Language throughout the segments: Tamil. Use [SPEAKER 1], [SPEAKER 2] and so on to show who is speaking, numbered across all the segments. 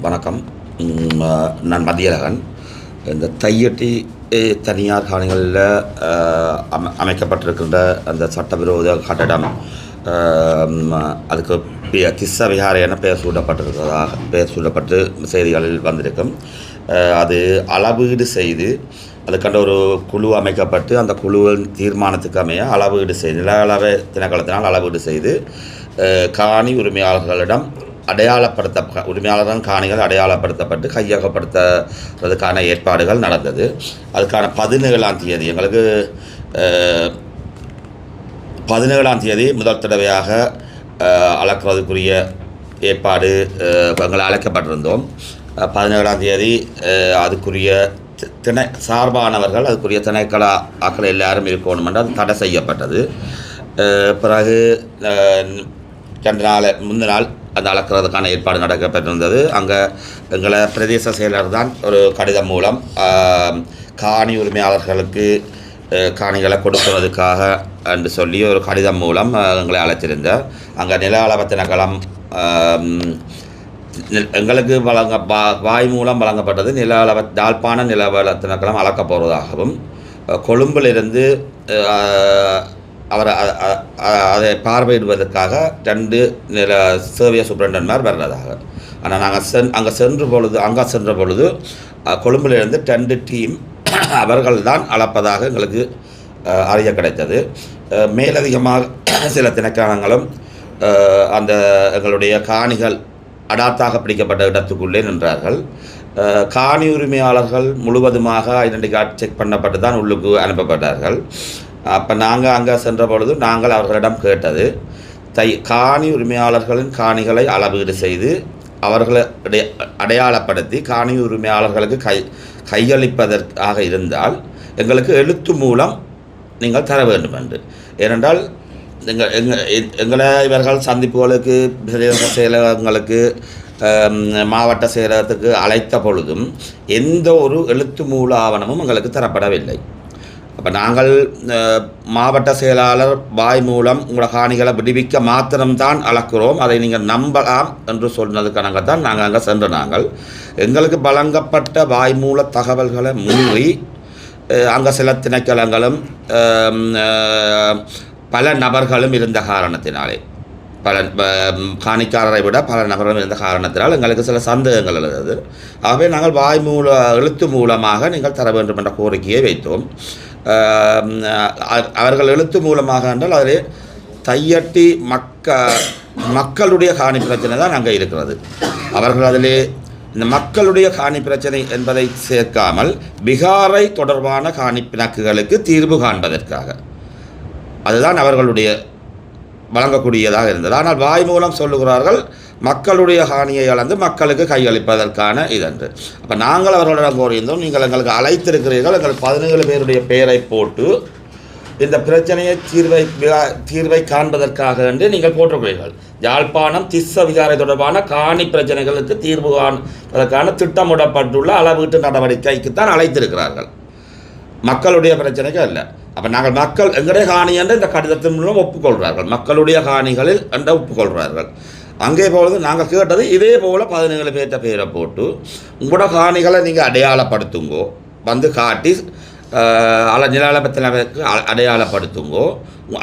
[SPEAKER 1] வணக்கம். நான் மதியழகன். இந்த தையட்டி தனியார் காணிகளில் அமைக்கப்பட்டிருக்கின்ற அந்த சட்டவிரோத கட்டடம் அதுக்கு திஸ்ஸ விஹாரை என பெயர் சூட்டப்பட்டு செய்திகளில் வந்திருக்கும். அது அளவீடு செய்து அதுக்கண்ட ஒரு குழு அமைக்கப்பட்டு அந்த குழுவின் தீர்மானத்துக்கு அமைய அளவீடு செய்து நில அளவை திணைக்களத்தினால் அளவீடு செய்து காணி உரிமையாளர்களிடம் உரிமையாளர்கள் காணிகள் அடையாளப்படுத்தப்பட்டு கையகப்படுத்துறதுக்கான ஏற்பாடுகள் நடந்தது. அதுக்கான 17ஆம் தேதி எங்களுக்கு 17ஆம் தேதி முதல் தடவையாக அளக்கிறதுக்குரிய ஏற்பாடு எங்களை அழைக்கப்பட்டிருந்தோம். 17ஆம் தேதி அதுக்குரிய சார்பானவர்கள் அதுக்குரிய திணைக்கள ஆக்கள் எல்லாரும் இருக்கணும் என்று அது தடை செய்யப்பட்டது. பிறகு 2 நாள் முந்தின நாள் அந்த அளக்கிறதுக்கான ஏற்பாடு நடக்கப்பட்டிருந்தது. அங்கே எங்களை பிரதேச செயலர் தான் ஒரு கடிதம் மூலம் காணி உரிமையாளர்களுக்கு காணிகளை கொடுக்கிறதுக்காக என்று சொல்லி ஒரு கடிதம் மூலம் எங்களை அழைச்சிருந்தார். அங்கே நில அளவு திணைக்களம் எங்களுக்கு வாய் மூலம் வழங்கப்பட்டது. யாழ்ப்பாண நில அளவு திணைக்களம் அளக்கப் போவதாகவும் கொழும்பிலிருந்து அவர் அதை பார்வையிடுவதற்காக 2 நில சேவைய சூப்பரண்டன்மார் வர்றதாக. ஆனால் நாங்கள் அங்கே சென்ற பொழுது கொழும்பிலிருந்து 2 டீம் அவர்கள் தான் அளப்பதாக எங்களுக்கு அறிய கிடைத்தது. மேலதிகமாக சில திணைக்களங்களும் அந்த எங்களுடைய காணிகள் அடாத்தாக பிடிக்கப்பட்ட இடத்துக்குள்ளே நின்றார்கள். காணி உரிமையாளர்கள் முழுவதுமாக ஐடென்டி கார்டு செக் பண்ணப்பட்டு தான் உள்ளுக்கு அனுப்பப்பட்டார்கள். அப்போ நாங்கள் அங்கே சென்ற பொழுது நாங்கள் அவர்களிடம் கேட்டது காணி உரிமையாளர்களின் காணிகளை அளவீடு செய்து அவர்களை அடையாளப்படுத்தி காணி உரிமையாளர்களுக்கு கையளிப்பதற்காக இருந்தால் எங்களுக்கு எழுத்து மூலம் நீங்கள் தர வேண்டும் என்று. ஏனென்றால் எங்களை இவர்கள் சந்திப்புகளுக்கு பிரதேச செயலகங்களுக்கு மாவட்ட செயலகத்துக்கு அழைத்த பொழுதும் எந்த ஒரு எழுத்து மூல ஆவணமும் எங்களுக்கு தரப்படவில்லை. அப்போ நாங்கள் மாவட்ட செயலாளர் வாய் மூலம் உங்களோட காணிகளை விடுவிக்க மாத்திரம்தான் அளக்கிறோம், அதை நீங்கள் நம்பலாம் என்று சொன்னதுக்காக தான் நாங்கள் அங்கே சென்று எங்களுக்கு வழங்கப்பட்ட வாய்மூல தகவல்களை மீறி அங்கே சில திணைக்களங்களும் பல நபர்களும் இருந்த காரணத்தினாலே காணிக்காரரை விட பல நபர்களும் இருந்த காரணத்தினால் எங்களுக்கு சில சந்தேகங்கள் எழுது. ஆகவே நாங்கள் எழுத்து மூலமாக நீங்கள் தர வேண்டும் என்ற கோரிக்கையை வைத்தோம். அவர்கள் எழுத்து மூலமாக என்றால் அதில் தையட்டி மக்களுடைய காணி பிரச்சனை தான் அங்கே இருக்கிறது. அவர்கள் அதிலே இந்த மக்களுடைய காணி பிரச்சனை என்பதை சேர்க்காமல் விகாரை தொடர்பான காணி பிணக்குகளுக்கு தீர்வு காண்பதற்காக அதுதான் அவர்களுடைய வழங்கக்கூடியதாக இருந்தது. ஆனால் வாய் மூலம் சொல்லுகிறார்கள் மக்களுடைய காணியை அளந்து மக்களுக்கு கையளிப்பதற்கான இதன்று. அப்போ நாங்கள் அவர்களிடம் கோரியிருந்தோம், நீங்கள் எங்களுக்கு அழைத்திருக்கிறீர்கள், எங்கள் 17 பேருடைய பெயரை போட்டு இந்த பிரச்சனையை தீர்வை காண்பதற்காக என்று நீங்கள் போட்டிருக்கிறீர்கள். யாழ்ப்பாணம் திஸ்ஸ விகாரை தொடர்பான காணி பிரச்சனைகளுக்கு தீர்வு காண்பதற்கான திட்டமிடப்பட்டுள்ள அளவீட்டு நடவடிக்கைக்குத்தான் அழைத்திருக்கிறார்கள், மக்களுடைய பிரச்சனைக்கு அல்ல. அப்போ நாங்கள் எங்களுடைய காணி என்று இந்த கடிதத்தின் மூலம் ஒப்புக்கொள்கிறார்கள், மக்களுடைய காணிகளில் என்ற ஒப்புக்கொள்கிறார்கள். அங்கே பொழுது நாங்கள் கேட்டது இதே போல் 17 பேர்த்த பேரை போட்டு உங்களோட காணிகளை நீங்கள் அடையாளப்படுத்துங்கோ, வந்து காட்டி நில அளவுக்கு அடையாளப்படுத்துங்கோ,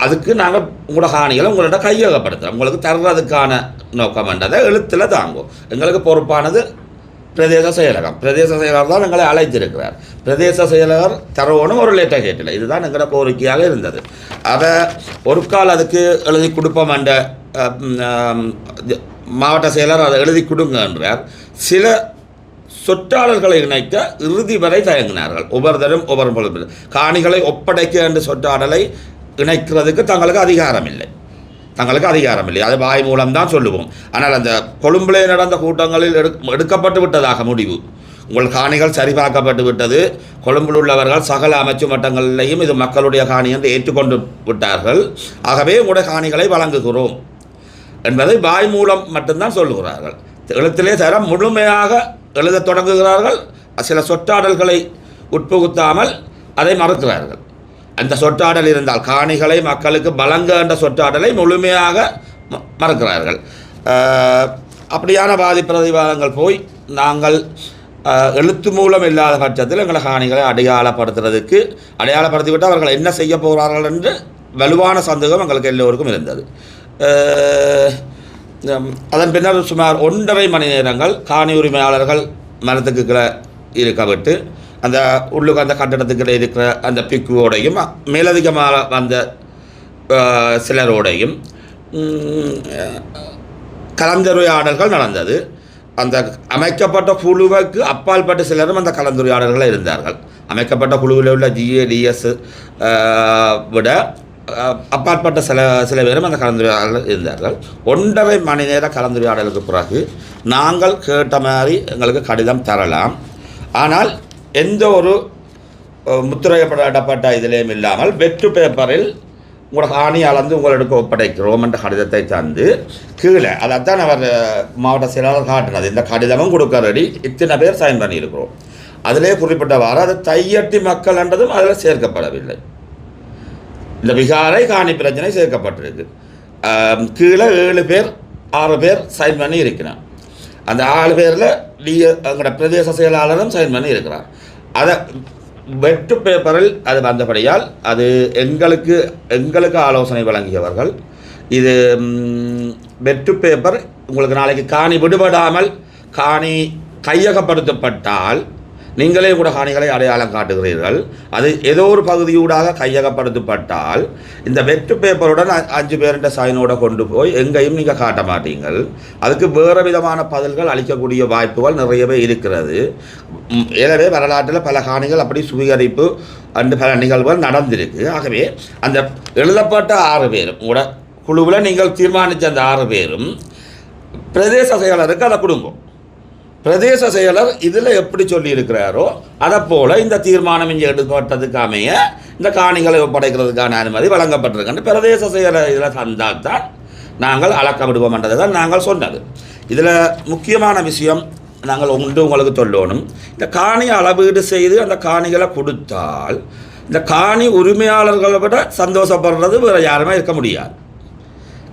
[SPEAKER 1] அதுக்கு நாங்கள் உங்களோட காணிகளை உங்களோட கையகப்படுத்துகிறோம், உங்களுக்கு தர்றதுக்கான நோக்கம் என்றதை எழுத்தில் தாங்கோ. எங்களுக்கு பொறுப்பானது பிரதேச செயலகர் தான் எங்களை அழைத்திருக்கிறார். பிரதேச செயலகர் தரவோனும் ஒரு லெட்டர் கேட்டில்லை. இதுதான் எங்களோட கோரிக்கையாக இருந்தது. அதை ஒரு கால் அதுக்கு எழுதி கொடுப்போம் என்ற மாவட்ட செயலர் அதை எழுதி கொடுங்க என்றார். சில சொற்றாளர்களை இணைக்க இறுதி வரை தயங்கினார்கள். ஒவ்வொரு காணிகளை ஒப்படைக்க என்ற சொற்றாடலை இணைக்கிறதுக்கு தங்களுக்கு அதிகாரம் இல்லை. அது வாய் மூலம்தான் சொல்லுவோம். ஆனால் அந்த கொழும்பிலே நடந்த கூட்டங்களில் எடுக்கப்பட்டு விட்டதாக முடிவு. உங்கள் காணிகள் சரிபார்க்கப்பட்டு விட்டது, கொழும்பில் உள்ளவர்கள் சகல அமைச்சு மட்டங்களிலேயும் இது மக்களுடைய காணி என்று ஏற்றுக்கொண்டு விட்டார்கள், ஆகவே உங்களுடைய காணிகளை வழங்குகிறோம் என்பதை வாய் மூலம் மட்டும்தான் சொல்லுகிறார்கள். எழுத்திலே தர முழுமையாக எழுத தொடங்குகிறார்கள். சில சொற்றாடல்களை உட்புகுத்தாமல் அதை மறுக்கிறார்கள். அந்த சொற்றாடல் இருந்தால் காணிகளை மக்களுக்கு வழங்க என்ற சொற்றாடலை முழுமையாக மறுக்கிறார்கள். அப்படியான வாதி பிரதிவாதங்கள் போய் நாங்கள் எழுத்து மூலம் இல்லாத பட்சத்தில் எங்களை காணிகளை அடையாளப்படுத்திவிட்டு அவர்கள் என்ன செய்ய போகிறார்கள் என்று வலுவான சந்தேகம் எங்களுக்கு எல்லோருக்கும் இருந்தது. அதன் பின்னர் சுமார் 1.5 மணி நேரங்கள் காணி உரிமையாளர்கள் மரத்துக்கு கீழே இருக்க விட்டு அந்த உள்ளுக்கு அந்த கட்டடத்துக்கிட்ட இருக்கிற அந்த பிக்குவோடையும் மேலதிகமாக வந்த சிலரோடையும் கலந்துரையாடல்கள் நடந்தது. அந்த அமைக்கப்பட்ட குழுவுக்கு அப்பாற்பட்ட சிலரும் அந்த கலந்துரையாடல்கள் இருந்தார்கள். அமைக்கப்பட்ட குழுவில் உள்ள GADS விட அப்பாற்பட்ட சில பேரும் அந்த கலந்துரையாடல் இருந்தார்கள். 1.5 மணி நேர கலந்துரையாடலுக்கு பிறகு நாங்கள் கேட்ட மாதிரி எங்களுக்கு கடிதம் தரலாம், ஆனால் எந்த ஒரு முத்திரையிடப்பட்ட இதிலேயும் இல்லாமல் வெற்று பேப்பரில் உங்களோட காணி அளந்து உங்களுக்கு ஒப்படைக்கிறோம் என்ற கடிதத்தை தந்து கீழே அதைத்தான் அவர் மாவட்ட செயலாளர் காட்டினது. இந்த கடிதமும் கொடுக்க ரெடி, இத்தனை பேர் சைன் பண்ணியிருக்கிறோம். அதிலே குறிப்பிட்டவாறு அது தையட்டி மக்கள் என்றதும் அதில் சேர்க்கப்படவில்லை. இந்த விகாரை காணி பிரச்சனை சேர்க்கப்பட்டிருக்கு. கீழே 7 பேர் 6 பேர் சைன் பண்ணி இருக்கிறார். அந்த 6 பேரில் எங்களோட பிரதேச செயலாளரும் சைன் பண்ணி இருக்கிறார். அதை வெற்று பேப்பரில் அது வந்தபடியால் அது எங்களுக்கு ஆலோசனை வழங்கியவர்கள். இது வெற்று பேப்பர் உங்களுக்கு நாளைக்கு காணி விடுபடாமல் காணி கையகப்படுத்தப்பட்டால் நீங்களே கூட காணிகளை அடையாளம் காட்டுகிறீர்கள். அது ஏதோ ஒரு பகுதியூடாக கையகப்படுத்தப்பட்டால் இந்த வெற்று பேப்பருடன் 5 பேருண்ட சைனோட கொண்டு போய் எங்கேயும் நீங்கள் காட்ட மாட்டீங்கள். அதுக்கு வேறு விதமான பதில்கள் அளிக்கக்கூடிய வாய்ப்புகள் நிறையவே இருக்கிறது. எனவே வரலாற்றில் பல காணிகள் அப்படி சுவீகரிப்பு அண்டு பல நிகழ்வுகள் நடந்திருக்கு. ஆகவே அந்த எழுதப்பட்ட 6 பேரும் கூட குழுவில் நீங்கள் தீர்மானித்த அந்த 6 பேரும் பிரதேச செயலருக்கு அதை கொடுங்க. பிரதேச செயலர் இதில் எப்படி சொல்லியிருக்கிறாரோ அதை போல் இந்த தீர்மானம் இங்கே எடுக்கப்பட்டதுக்கு அமைய இந்த காணிகளை ஒப்படைக்கிறதுக்கான அனுமதி வழங்கப்பட்டிருக்கின்ற பிரதேச செயலர் இதில் தந்தால்தான் நாங்கள் அளக்க விடுவோம் என்றதை தான் நாங்கள் சொன்னது. இதில் முக்கியமான விஷயம் நாங்கள் உங்களுக்கு சொல்லணும். இந்த காணி அளவீடு செய்து அந்த காணிகளை கொடுத்தால் இந்த காணி உரிமையாளர்களை விட சந்தோஷப்படுறது வேறு யாருமே இருக்க முடியாது.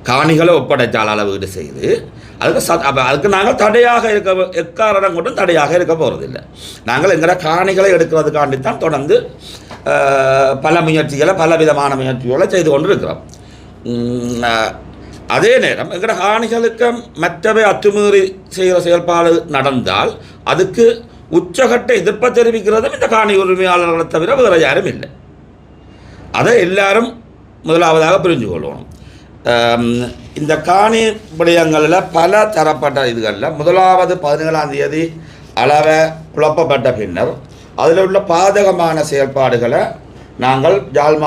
[SPEAKER 1] காணிகளை ஒப்படைத்தால் அளவீடு செய்து அதுக்கு நாங்கள் தடையாக எக்காரணம் கொண்டும் தடையாக இருக்க போகிறதில்லை. நாங்கள் எங்களை காணிகளை எடுக்கிறதுக்காண்டித்தான் தொடர்ந்து பல முயற்சிகளை பல விதமான முயற்சிகளை செய்து கொண்டு இருக்கிறோம். அதே நேரம் எங்களோட காணிகளுக்கு மற்றவை அத்துமீறி செய்கிற செயல்பாடு நடந்தால் அதுக்கு உச்சகட்ட எதிர்ப்பை தெரிவிக்கிறதும் இந்த காணி உரிமையாளர்களை தவிர வேறு யாரும் இல்லை. அதை எல்லாரும் முதலாவதாக புரிஞ்சு கொள்ளணும். இந்த காணி விடயங்களில் பல தரப்பட்ட இதுகளில் முதலாவது 17ஆம் தேதி அளவை குழப்பப்பட்ட பின்னர் அதில் உள்ள பாதகமான செயல்பாடுகளை நாங்கள் யாழ்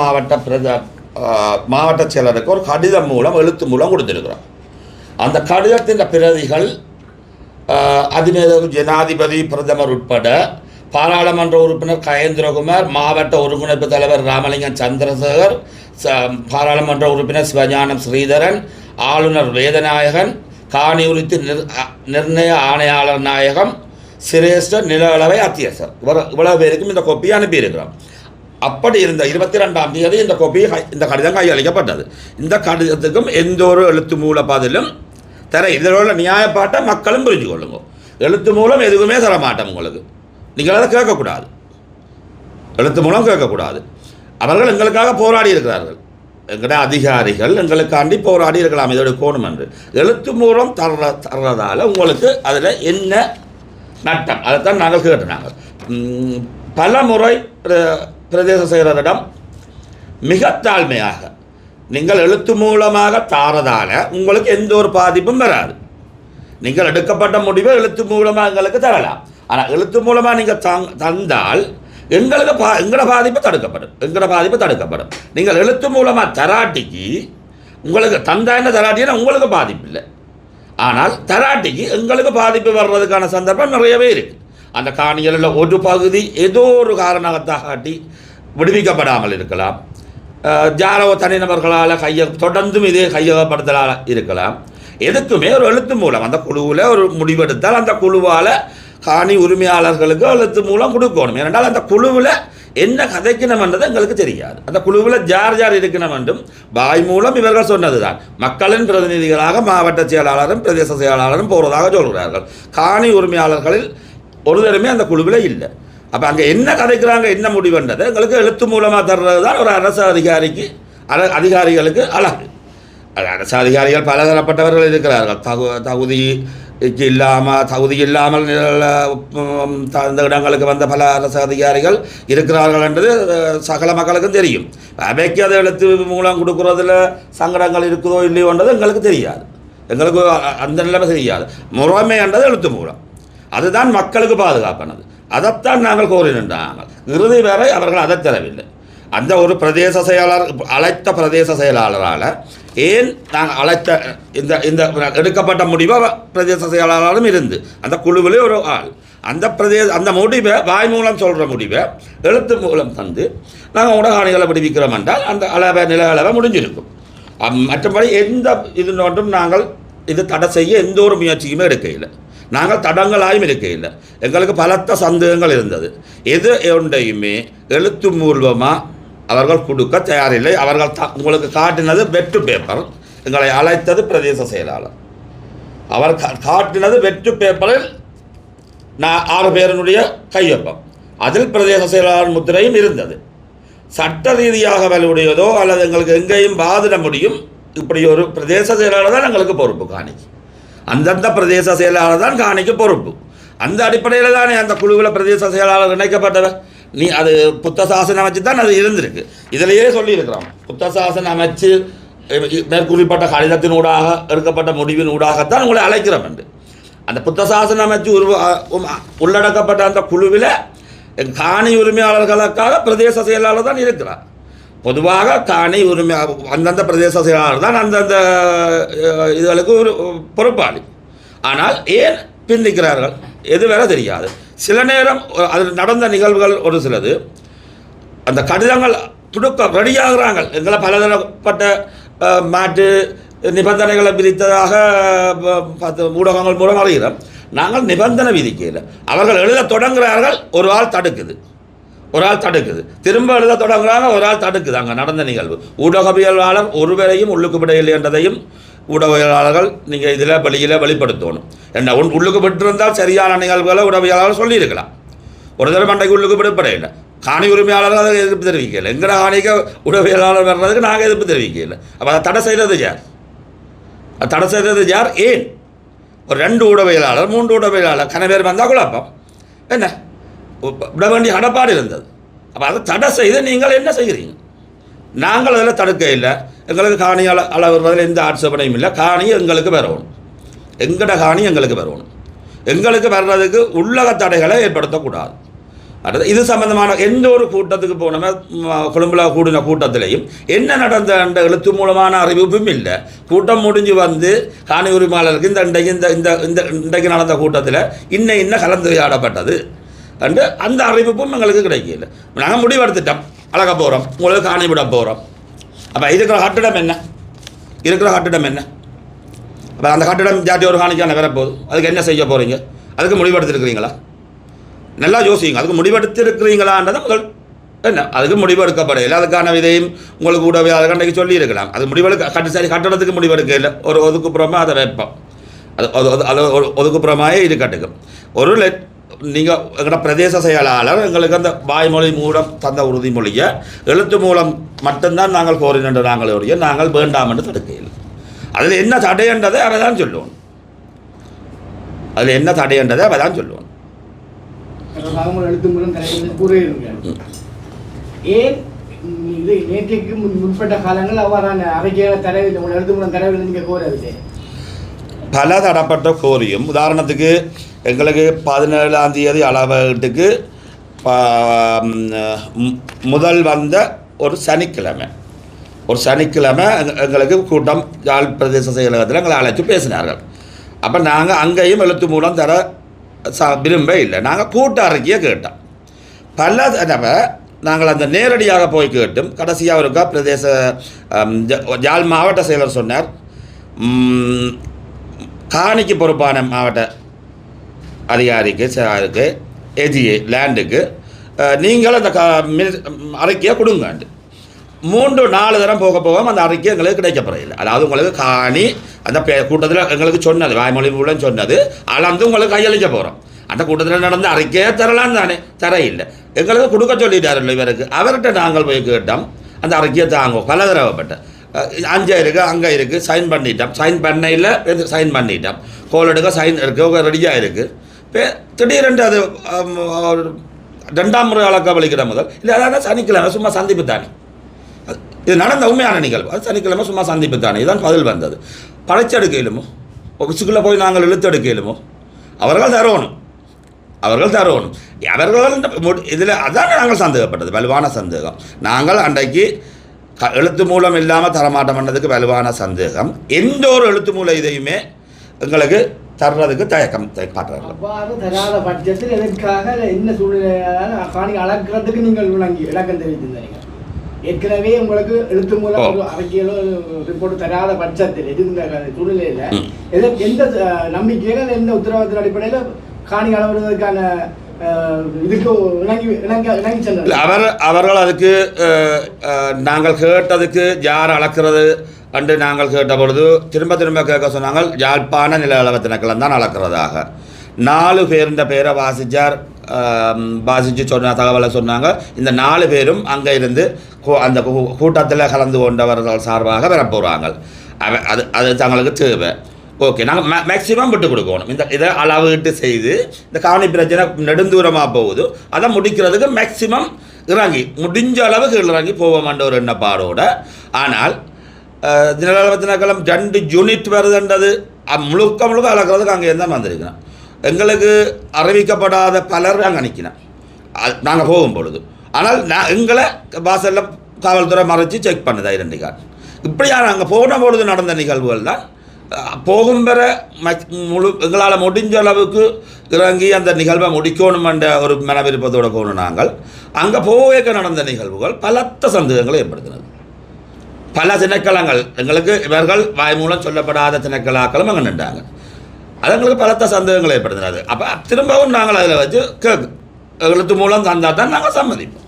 [SPEAKER 1] மாவட்ட செயலருக்கு ஒரு கடிதம் மூலம் எழுத்து மூலம் கொடுத்துருக்கிறோம். அந்த கடிதத்தின் பிரதிகள் அதிமேதகு ஜனாதிபதி பிரதமர் உட்பட பாராளுமன்ற உறுப்பினர் கயேந்திரகுமார், மாவட்ட ஒருங்கிணைப்பு தலைவர் ராமலிங்கம் சந்திரசேகர், பாராளுமன்ற உறுப்பினர் சிவஞானம் ஸ்ரீதரன், ஆளுநர் வேதநாயகன், காணி உரித்து நிர்ணய ஆணையாளர் நாயகம், சிரேஷ்ட நில அளவை அத்தியசர் இவ்வளவு பேருக்கும் இந்த கோப்பியை அனுப்பியிருக்கிறோம். அப்படி இருந்த 22ஆம் தேதி இந்த கடிதம் கையளிக்கப்பட்டது. இந்த கடிதத்துக்கும் எந்த ஒரு எழுத்து மூல பதிலும் இதோட நியாயப்பாட்டை மக்களும் புரிஞ்சு கொள்ளுங்க. எழுத்து மூலம் எதுவுமே தர மாட்டோம் உங்களுக்கு. நீங்கள் அதை கேட்கக்கூடாது, எழுத்து மூலம் கேட்கக்கூடாது. அவர்கள் எங்களுக்காக போராடி இருக்கிறார்கள். எங்களோட அதிகாரிகள் எங்களுக்காண்டி போராடி இருக்கலாம் இதோட கோணம் என்று. எழுத்து மூலம் தர்றதால உங்களுக்கு அதில் என்ன நட்டம் அதைத்தான் நாங்கள் கேட்டுனாங்க. பல முறை பிரதேச செயலரிடம் மிக தாழ்மையாக நீங்கள் எழுத்து மூலமாக தாரதால உங்களுக்கு எந்த ஒரு பாதிப்பும் வராது. நீங்கள் எடுக்கப்பட்ட முடிவை எழுத்து மூலமாக எங்களுக்கு தரலாம். ஆனால் எழுத்து மூலமாக நீங்கள் தந்தால் எங்களோட பாதிப்பு தடுக்கப்படும். நீங்கள் எழுத்து மூலமாக தராட்டிக்கு உங்களுக்கு தந்தான தராட்டினா உங்களுக்கு பாதிப்பு இல்லை. ஆனால் தராட்டிக்கு எங்களுக்கு பாதிப்பு வர்றதுக்கான சந்தர்ப்பம் நிறையவே இருக்குது. அந்த காணிகளில் ஒரு பகுதி ஏதோ ஒரு காரணத்தை காட்டி விடுவிக்கப்படாமல் இருக்கலாம். ஜாரோ தனிநபர்களால் தொடர்ந்தும் இதே கையகப்படுத்தலால் இருக்கலாம். எதுக்குமே ஒரு எழுத்து மூலம் அந்த குழுவில் ஒரு முடிவெடுத்தால் அந்த குழுவால் காணி உரிமையாளர்களுக்கு எழுத்து மூலம் கொடுக்கணும். ஏனென்றால் அந்த குழுவில் என்ன கதைக்கணும் என்றது எங்களுக்கு தெரியாது. அந்த குழுவில் ஜார் ஜார் இருக்கணும் என்றும் வாய் மூலம் இவர்கள் சொன்னது தான். மக்களின் பிரதிநிதிகளாக மாவட்ட செயலாளரும் பிரதேச செயலாளரும் போகிறதாக சொல்கிறார்கள். காணி உரிமையாளர்களில் ஒருத்தருமே அந்த குழுவில் இல்லை. அப்போ அங்கே என்ன கதைக்கிறாங்க, என்ன முடிவுன்றதை எங்களுக்கு எழுத்து மூலமாக தர்றது தான் ஒரு அரசு அதிகாரிகளுக்கு அழகு. அரசு அதிகாரிகள் பலதரப்பட்டவர்கள் இருக்கிறார்கள். தகுதி இல்லாமல் அந்த இடங்களுக்கு வந்த பல அரசு அதிகாரிகள் இருக்கிறார்கள் என்றது சகல மக்களுக்கும் தெரியும். அவைக்கு அதை எழுத்து மூலம் கொடுக்குறதுல சங்கடங்கள் இருக்குதோ இல்லையோன்றது எங்களுக்கு தெரியாது. எங்களுக்கு அந்த நிலைமை தெரியாது. முறைமை என்றது எழுத்து மூலம், அதுதான் மக்களுக்கு பாதுகாப்பானது. அதைத்தான் நாங்கள் கோரினாங்கள். இறுதி வரை அவர்கள் அதை தரவில்லை. அந்த ஒரு பிரதேச செயலாளர் அழைத்த பிரதேச செயலாளரால் ஏன் நாங்கள் அழைத்த இந்த இந்த எடுக்கப்பட்ட முடிவை பிரதேச செயலாளரும் இருந்து அந்த குழுவிலே ஒரு ஆள் அந்த முடிவை வாய் மூலம் சொல்கிற முடிவை எழுத்து மூலம் தந்து நாங்கள் ஊடகாணிகளை விடுவிக்கிறோம் என்றால் அந்த நில அளவை முடிஞ்சிருக்கும். மற்றபடி எந்த இது ஒன்றும் நாங்கள் இது தடை செய்ய எந்த ஒரு முயற்சியுமே எடுக்கையில். நாங்கள் தடங்களாயும் இருக்கையில். எங்களுக்கு பலத்த சந்தேகங்கள் இருந்தது. எது ஒன்றையுமே எழுத்து மூலமாக அவர்கள் கொடுக்க தயாரில்லை. அவர்கள் உங்களுக்கு காட்டினது வெற்று பேப்பர். எங்களை அழைத்தது பிரதேச செயலாளர். அவர் காட்டினது வெற்று பேப்பரில் 6 பேருடைய கையொப்பம். அதில் பிரதேச செயலாளர் முத்திரையும் இருந்தது. சட்ட ரீதியாக வலுடையதோ அல்லது எங்களுக்கு எங்கேயும் வாதிட முடியும் இப்படி ஒரு பிரதேச செயலாளர் தான் எங்களுக்கு பொறுப்பு. காணிக்கு அந்தந்த பிரதேச செயலாளர் தான் காணிக்கு பொறுப்பு. அந்த அடிப்படையில் தானே அந்த குழுவில் பிரதேச செயலாளர் இணைக்கப்பட்டவர். நீ அது புத்த சாசனம் அமைச்சு தான் அது இருந்திருக்கு. இதிலேயே சொல்லியிருக்கிறோம், புத்த சாசனம் அமைச்சு மேற்குறிப்பட்ட கடிதத்தின் ஊடாக எடுக்கப்பட்ட முடிவின் ஊடாகத்தான் உங்களை அழைக்கிறோம் என்று. அந்த புத்த சாசனம் அமைச்சு உள்ளடக்கப்பட்ட அந்த குழுவில் காணி உரிமையாளர்களுக்காக பிரதேச செயலாளர் தான் இருக்கிறார். பொதுவாக காணி உரிமை அந்தந்த பிரதேச செயலாளர் தான் அந்தந்த இதுகளுக்கு ஒரு பொறுப்பாளி. ஆனால் ஏன் பின்னிக்கிறார்கள் எது வேற தெரியாது. சில நேரம் அதில் நடந்த நிகழ்வுகள் ஒரு சிலது அந்த கடிதங்கள் துடுக்க ரெடியாகிறாங்க. எங்களை பலதரப்பட்ட மாற்று நிபந்தனைகளை விதித்ததாக ஊடகங்கள் மூலம் அறிகிறோம். நாங்கள் நிபந்தனை விதிக்கல. அவர்கள் எழுத தொடங்குகிறார்கள், ஒரு ஆள் தடுக்குது, திரும்ப எழுத தொடங்குறாங்க, ஒரு ஆள் தடுக்குது. அங்கே நடந்த நிகழ்வு ஊடகவியலாளர் ஒருவரையும் உள்ளுக்கு விடையில்லை என்றதையும் ஊடகவியலாளர்கள் நீங்கள் இதில் வெளிப்படுத்தணும். என்ன உள்ளுக்கு விட்டிருந்தால் சரியான நிகழ்வுகளை ஊடகவியலாளர் சொல்லியிருக்கலாம். ஒரு தடவை மண்டைக்கு உள்ளுக்கு விடுப்படையில்லை. காணி உரிமையாளர்கள் அதை எதிர்ப்பு தெரிவிக்கல. எங்கட காணிக்க ஊடகவியலாளர் வர்றதுக்கு நாங்கள் எதிர்ப்பு தெரிவிக்கல. அப்போ அதை தடை செய்கிறது யார்? ஏன் ஒரு 2 ஊடகவியலாளர் 3 ஊடகவியலாளர் கணவர் வந்தால் குழப்பம் என்ன விட வேண்டிய கடப்பாடு இருந்தது. அப்போ அதை தடை செய்து நீங்கள் என்ன செய்கிறீங்க? நாங்கள் அதில் தடுக்க இல்லை. எங்களுக்கு காணி அளவுறதில் எந்த ஆட்சேபனையும் இல்லை. காணி எங்களுக்கு வரணும், எங்கட காணி எங்களுக்கு வரணும். எங்களுக்கு வர்றதுக்கு உள்ளக தடைகளை ஏற்படுத்தக்கூடாது. அடுத்து இது சம்பந்தமான எந்த ஒரு கூட்டத்துக்கு போனோமே கொழும்புல கூடின கூட்டத்திலையும் என்ன நடந்த அந்த எழுத்து மூலமான அறிவிப்பும் இல்லை. கூட்டம் முடிஞ்சு வந்து காணி உரிமையாளருக்கு இன்றைக்கு நடந்த கூட்டத்தில் இன்ன கலந்துரையாடப்பட்டது அண்டு அந்த அறிவிப்பும் எங்களுக்கு கிடைக்கல. நாங்கள் முடிவெடுத்துட்டோம், அழக போகிறோம், உங்களுக்கு காணி விட போகிறோம். அப்போ இருக்கிற கட்டிடம் என்ன? அப்போ அந்த கட்டிடம் ஜாட்டி ஒரு காணிக்கான வரப்போகுது. அதுக்கு என்ன செய்ய போகிறீங்க? அதுக்கு முடிவெடுத்துருக்கிறீங்களா? நல்லா யோசிங்க. அதுக்கு முடிவெடுத்திருக்கிறீங்களான்றதை முதல் என்ன, அதுக்கு முடிவெடுக்கப்படையில்லை. அதுக்கான விதையும் உங்களுக்கு கூட அன்றைக்கு சொல்லியிருக்கலாம். அது கட்டடத்துக்கு முடிவெடுக்க இல்லை. ஒரு ஒதுக்குப்புறமாக அதை வைப்போம். அது ஒதுக்குப்புறமாயே இது கட்டுக்கும். நீங்கள் எங்களோட பிரதேச செயலாளர் எங்களுக்கு அந்த வாய்மொழி மூலம் தந்த உறுதிமொழியை எழுத்து மூலம் மட்டும்தான் நாங்கள் கோரினென்று நாங்கள் வேண்டாம் என்று தடுக்கையில். அதில் என்ன தடைன்றதை அவ தான் சொல்லுவோம்.
[SPEAKER 2] எழுத்து மூலம் ஏன் இது நேற்றைக்கு முற்பட்ட காலங்கள் அவ்வாறான அறிக்கையாக தரவில்லை, உங்கள் எழுத்து மூலம் தரவில்லை நீங்கள் கோரவில்லை?
[SPEAKER 1] பல தடப்பட்ட கோரியும். உதாரணத்துக்கு எங்களுக்கு 17ஆம் தேதி அளவீட்டுக்கு முதல் வந்த ஒரு சனிக்கிழமை எங்களுக்கு கூட்டம் யாழ் பிரதேச செயலகத்தில் எங்களை அழைச்சி பேசினார்கள். அப்போ நாங்கள் அங்கேயும் எழுத்து மூலம் தர விரும்ப இல்லை. நாங்கள் கூட்ட அறிக்கையை கேட்டோம். பல தடவை நாங்கள் அந்த நேரடியாக போய் கேட்டும் கடைசியாக இருக்கா பிரதேச யாழ் மாவட்ட செயலர் சொன்னார், காணிக்கு பொறுப்பான மாவட்ட அதிகாரிக்கு ஏஜிஏ லேண்டுக்கு நீங்கள் அந்த அறிக்கையை கொடுங்க. 3-4 தரம் போக போக அந்த அறிக்கை எங்களுக்கு கிடைக்கப்படையில்லை. அதாவது உங்களுக்கு காணி அந்த கூட்டத்தில் எங்களுக்கு சொன்னது, வாய்மொழி மூலம் சொன்னது, அளந்து உங்களுக்கு கையளிக்க போகிறோம். அந்த கூட்டத்தில் நடந்த அறிக்கையே தரலாம் தானே, தர இல்லை. எங்களுக்கு கொடுக்க சொல்லிட்டாருல்ல இவருக்கு. அவர்கிட்ட நாங்கள் போய் கேட்டோம், அந்த அறிக்கையை தாங்கும் பல தடவைப்பட்ட 5 இருக்குது, அங்கே இருக்குது, சைன் பண்ணிட்டோம், சைன் பண்ணையில் சைன் பண்ணிட்டோம், கோல் எடுக்க சைன் இருக்குது, ரெடியாக இருக்குது. இப்போ திடீரென்று அது 2ஆம் முறை அளக்க முதல் இல்லை, அதாவது சனிக்கிழமை சும்மா சந்திப்பு தானே, இது நடந்த உண்மையான நிகழ்வு. அது சனிக்கிழமை சும்மா சந்திப்பு தானே, இதுதான் பதில் வந்தது. படைச்செடுக்கலுமோ ஆஃபீஸுக்குள்ளே போய் நாங்கள் இழுத்தெடுக்கலுமோ, அவர்கள் தரணும். அவர்கள் இதில் அதான் நாங்கள் சந்தேகப்பட்டது, வலுவான சந்தேகம். நாங்கள் அன்றைக்கு எழுத்து மூலம் இல்லாமல் தரமாட்டம் பண்ணதுக்கு வலுவான சந்தேகம். எந்த ஒரு எழுத்து மூலம் இதையுமே எங்களுக்கு தர்றதுக்கு தயக்கம் காட்டுறாங்க.
[SPEAKER 2] அவ்வாறு தராத பட்சத்தில் எதற்காக என்ன சூழ்நிலையால் காணி அளக்கிறதுக்கு நீங்கள் இலக்கம் தெரிவித்திருந்தீங்க. ஏற்கனவே உங்களுக்கு எழுத்து மூலம் ஒரு அறிக்கையிலோ ரிப்போர்ட் தராத பட்சத்தில் இருந்த சூழ்நிலையில் எந்த நம்பிக்கையில எந்த உத்தரவாதத்தின் அடிப்படையில் காணி அளவிடுவதற்கான இதுக்கு இணங்கி சென்றார்
[SPEAKER 1] அவர்கள் அதுக்கு நாங்கள் கேட்டதுக்கு யார் அளக்கிறது என்று நாங்கள் கேட்ட பொழுது திரும்ப கேட்க சொன்னாங்க. யாழ்ப்பாண நில அளவு திணைக்களம் தான் அளக்கிறதாக 4 பேர் இந்த பேரை வாசித்து சொன்ன தகவலை சொன்னாங்க. இந்த 4 பேரும் அங்கே இருந்து அந்த கூட்டத்தில் கலந்து கொண்டவர்கள் சார்பாக வரப்போகிறாங்க. அது தங்களுக்கு தேவை. ஓகே, நாங்கள் மேக்சிமம் விட்டு கொடுக்கணும். இதை அளவீட்டு செய்து இந்த காணி பிரச்சனை நெடுந்தூரமாக போகுது, அதை முடிக்கிறதுக்கு மேக்சிமம் இறங்கி முடிஞ்ச அளவுக்கு இறங்கி போவோம்ன்ற ஒரு எண்ணப்பாடோட. ஆனால் நில திணைக்களம் 2 யூனிட் வருதுன்றது முழுக்க அளக்கிறதுக்கு அங்கே தான் வந்திருக்கணும். எங்களுக்கு அறிவிக்கப்படாத பலர் அங்கே நிற்கணும் நாங்கள் போகும் பொழுது. ஆனால் எங்களை வாசலில் காவல்துறை மறைச்சி செக் பண்ணுது ஐடென்டி கார்டு. இப்படியா நாங்கள் போன பொழுது நடந்த நிகழ்வுகள் தான். போகும் பெற எங்களால் முடிஞ்ச அளவுக்கு இறங்கி அந்த நிகழ்வை முடிக்கணும் என்ற ஒரு மனவிருப்பத்தோடு போகணும். நாங்கள் அங்கே போக நடந்த நிகழ்வுகள் பலத்த சந்தேகங்களை ஏற்படுத்தினது. பல திணைக்களங்கள் எங்களுக்கு இவர்கள் வாய் மூலம் சொல்லப்படாத திணைக்களங்களும் அங்கே நின்றாங்க. அது எங்களுக்கு பலத்த சந்தேகங்களை ஏற்படுத்தினது. அப்போ திரும்பவும் நாங்கள் அதில் வச்சு எழுத்து மூலம் தந்தால் தான் நாங்கள் சம்மதிப்போம்.